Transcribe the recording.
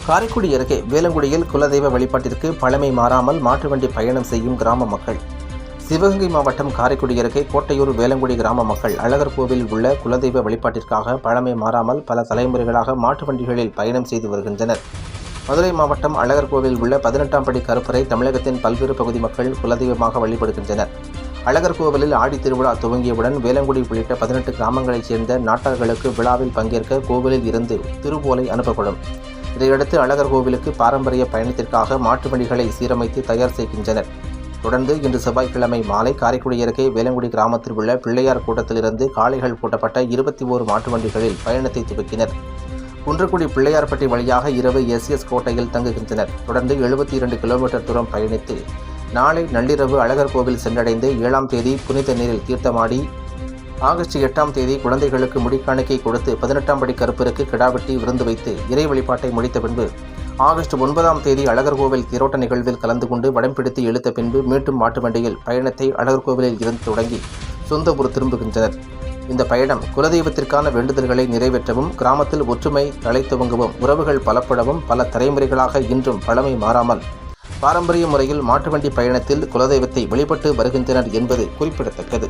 காரைக்குடி அருகே வேலங்குடியில் குலதெய்வ வழிபாட்டிற்கு பழமை மாறாமல் மாட்டு வண்டி பயணம் செய்யும் கிராம மக்கள். சிவகங்கை மாவட்டம் காரைக்குடி அருகே கோட்டையூர் வேலங்குடி கிராம மக்கள் அழகர் கோவிலில் உள்ள குலதெய்வ வழிபாட்டிற்காக பழமை மாறாமல் பல தலைமுறைகளாக மாட்டு வண்டிகளில் பயணம் செய்து வருகின்றனர். மதுரை மாவட்டம் அழகர் கோவிலில் உள்ள 18ஆம் படி கருப்பரை தமிழகத்தின் பல்வேறு பகுதி மக்கள் குலதெய்வமாக வழிபடுகின்றனர். அழகர் கோவிலில் ஆடி திருவிழா துவங்கியவுடன் வேலங்குடி உள்ளிட்ட 18 கிராமங்களைச் சேர்ந்த நாட்டார்களுக்கு விழாவில் பங்கேற்க கோவிலில் இருந்து திருவோலை அனுப்பப்படும். இதையடுத்து அழகர் கோவிலுக்கு பாரம்பரிய பயணத்திற்காக மாட்டு வண்டிகளை சீரமைத்து தயார் செய்கின்றனர். தொடர்ந்து இன்று செவ்வாய்க்கிழமை மாலை காரைக்குடி அருகே வேலங்குடி கிராமத்தில் உள்ள பிள்ளையார் கூட்டத்திலிருந்து காளைகள் பூட்டப்பட்ட 21 மாட்டு வண்டிகளில் பயணத்தை துவக்கினர். குன்றக்குடி பிள்ளையார்பட்டி வழியாக இரவு எஸ் கோட்டையில் தங்குகின்றனர். தொடர்ந்து 72 கிலோமீட்டர் தூரம் பயணித்து நாளை நள்ளிரவு அழகர் கோவில் சென்றடைந்து 7ஆம் தேதி புனித நீரில் தீர்த்தமாடி ஆகஸ்ட் 8ஆம் தேதி குழந்தைகளுக்கு முடிக்காணிக்கை கொடுத்து 18ஆம் படி கருப்பருக்கு கிடாவெட்டி விருந்து வைத்து இறை வழிபாட்டை முடித்த பின்பு ஆகஸ்ட் 9ஆம் தேதி அழகர் கோவில் தேரோட்ட நிகழ்வில் கலந்து கொண்டு வடம் பிடித்து இழுத்த பின்பு மீண்டும் மாட்டு வண்டியில் பயணத்தை அழகர் கோவிலில் இருந்து தொடங்கி சொந்த ஊர் திரும்புகின்றனர். இந்த பயணம் குலதெய்வத்திற்கான வேண்டுதல்களை நிறைவேற்றவும் கிராமத்தில் ஒற்றுமை தழைத்துவங்கவும் உறவுகள் பலப்படவும் பல தலைமுறைகளாக இன்றும் பழமை மாறாமல் பாரம்பரிய முறையில் மாட்டு வண்டி பயணத்தில் குலதெய்வத்தை வழிபட்டு வருகின்றனர் என்பது குறிப்பிடத்தக்கது.